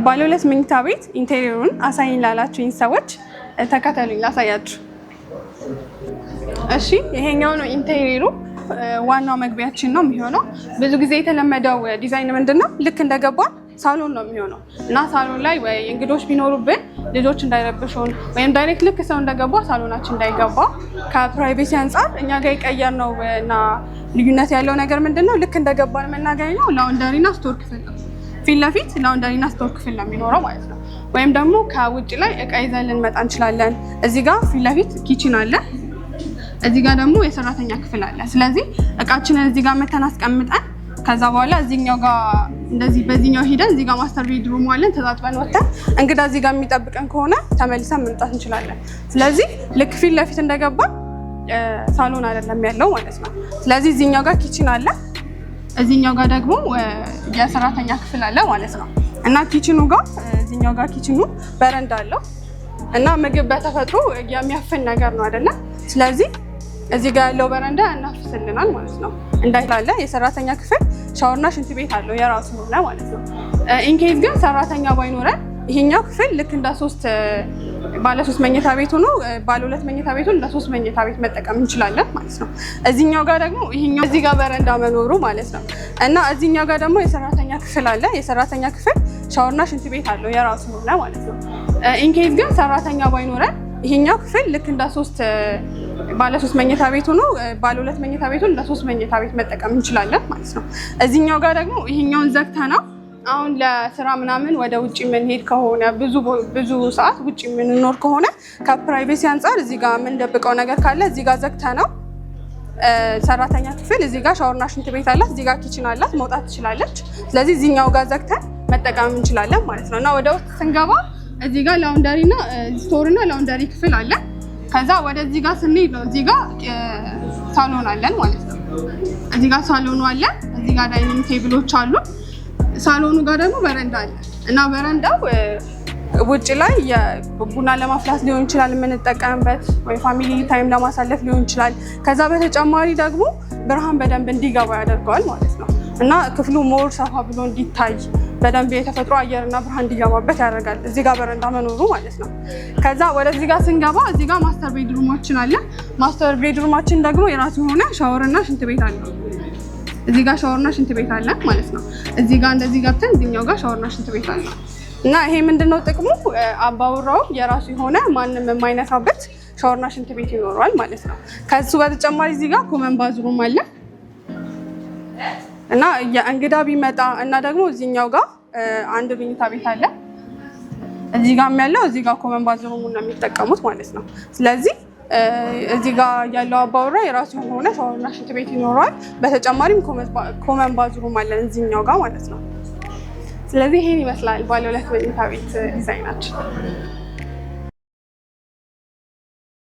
ባለ ሁለት መኝታ ቤት ኢንቴሪየሩን አሳይኝ ላላችሁኝ ሰዎች ተከተሉኝ ላሳያችሁ። እሺ ይሄኛው ነው ኢንቴሪየሩ። ዋናው መግቢያችን ነው የሚሆነው። ብዙ ጊዜ የተለመደው ዲዛይን ምንድነው ልክ እንደገባን ሳሎን ነው የሚሆነው እና ሳሎን ላይ ወይ እንግዶች ቢኖሩብን ልጆች እንዳይረብሹን ወይም ዳይሬክት ልክ ሰው እንደገባ ሳሎናችን እንዳይገባ ከፕራይቬሲ አንጻር እኛ ጋር የቀየርነው እና ልዩነት ያለው ነገር ምንድነው ልክ እንደገባን የምናገኘው ላውንደሪና ስቶር ክፍል ነው። ፊት ለፊት ላውንደሪና ስቶር ክፍል ነው የሚኖረው ማለት ነው። ወይም ደግሞ ከውጭ ላይ እቃ ይዘን ልንመጣ እንችላለን። እዚህ ጋር ፊት ለፊት ኪችን አለ። እዚህ ጋር ደግሞ የሰራተኛ ክፍል አለ። ስለዚህ እቃችንን እዚህ ጋር መተን አስቀምጠን ከዛ በኋላ እዚህኛው ጋር እንደዚህ በዚህኛው ሄደን እዚህ ጋር ማስተር ቤድሩም አለን ተጣጥበን ወተን እንግዳ እዚህ ጋር የሚጠብቀን ከሆነ ተመልሰን መምጣት እንችላለን። ስለዚህ ልክ ፊት ለፊት እንደገባ ሳሎን አይደለም ያለው ማለት ነው። ስለዚህ እዚህኛው ጋር ኪችን አለ። እዚህኛው ጋር ደግሞ የሰራተኛ ክፍል አለ ማለት ነው። እና ኪችኑ ጋር እዚህኛው ጋር ኪችኑ በረንዳ አለው እና ምግብ በተፈጥሮ የሚያፍን ነገር ነው አይደለ? ስለዚህ እዚህ ጋር ያለው በረንዳ እናፍስልናል ማለት ነው። እንዳይላለ የሰራተኛ ክፍል ሻወርና ሽንት ቤት አለው የራሱ ሆነ ማለት ነው። ኢንኬዝ ግን ሰራተኛ ባይኖረን ይሄኛው ክፍል ልክ እንደ ባለ 3 መኝታ ቤት ሆኖ ባለ 2 መኝታ ቤቱን እንደ 3 መኝታ ቤት መጠቀም እንችላለን ማለት ነው። እዚህኛው ጋር ደግሞ ይሄኛው እዚህ ጋር በረንዳ መኖሩ ማለት ነው። እና እዚህኛው ጋር ደግሞ የሰራተኛ ክፍል አለ። የሰራተኛ ክፍል ሻወርና ሽንት ቤት አለው የራሱ ሆነ ማለት ነው። ኢንኬዝ ግን ሰራተኛ ባይኖረን ይሄኛው ክፍል ልክ እንደ ባለ 3 መኝታ ቤት ሆኖ ባለ 2 መኝታ ቤቱን እንደ 3 መኝታ ቤት መጠቀም እንችላለን ማለት ነው። እዚህኛው ጋር ደግሞ ይሄኛውን ዘግተናል። አሁን ለስራ ምናምን ወደ ውጭ የምንሄድ ከሆነ ብዙ ሰዓት ውጭ የምንኖር ከሆነ ከፕራይቬሲ አንጻር እዚህ ጋር የምንደብቀው ነገር ካለ እዚህ ጋር ዘግተናል። ሰራተኛ ክፍል እዚህ ጋር ሻወርና ሽንት ቤት አላት። እዚህ ጋር ኪችን አላት፣ መውጣት ትችላለች። ስለዚህ እዚህኛው ጋር ዘግተን መጠቀም እንችላለን ማለት ነው። እና ወደ ውስጥ ስንገባ እዚህ ጋር ላውንደሪና ስቶርና ላውንደሪ ክፍል አለ። ከዛ ወደዚህ ጋር ስንሄድ ነው እዚህ ጋር ሳሎን አለን ማለት ነው። እዚህ ጋር ሳሎኑ አለ። እዚህ ጋር ዳይኒንግ ቴብሎች አሉ። ሳሎኑ ጋር ደግሞ በረንዳ አለ እና በረንዳው ውጭ ላይ ቡና ለማፍላት ሊሆን ይችላል የምንጠቀምበት፣ ወይ ፋሚሊ ታይም ለማሳለፍ ሊሆን ይችላል። ከዛ በተጨማሪ ደግሞ ብርሃን በደንብ እንዲገባ ያደርገዋል ማለት ነው እና ክፍሉ ሞር ሰፋ ብሎ እንዲታይ በደንብ የተፈጥሮ አየርና ብርሃን እንዲገባበት ያደርጋል እዚህ ጋር በረንዳ መኖሩ ማለት ነው። ከዛ ወደዚህ ጋር ስንገባ እዚህ ጋር ማስተር ቤድሩማችን አለ። ማስተር ቤድሩማችን ደግሞ የራሱ የሆነ ሻወርና ሽንት ቤት አለው። እዚህ ጋር ሻወርና ሽንት ቤት አለ ማለት ነው። እዚህ ጋር እንደዚህ ገብተን እዚህኛው ጋር ሻወርና ሽንት ቤት አለ እና ይሄ ምንድነው ጥቅሙ? አባወራው የራሱ የሆነ ማንም የማይነካበት ሻወርና ሽንት ቤት ይኖረዋል ማለት ነው። ከሱ በተጨማሪ እዚህ ጋር ኮመን ባዝሩም አለ እና እንግዳ ቢመጣ እና ደግሞ እዚህኛው ጋር አንድ መኝታ ቤት አለ። እዚህ ጋርም ያለው እዚህ ጋር ኮመን ባዝሩሙን ነው የሚጠቀሙት ማለት ነው። ስለዚህ እዚህ ጋር ያለው አባወራ የራሱ የሆነ ሻወርና ሽንት ቤት ይኖረዋል። በተጨማሪም ኮመን ባዝሩም አለን እዚህኛው ጋር ማለት ነው። ስለዚህ ይሄን ይመስላል ባለ 2 መኝታ ቤት ዲዛይናችን።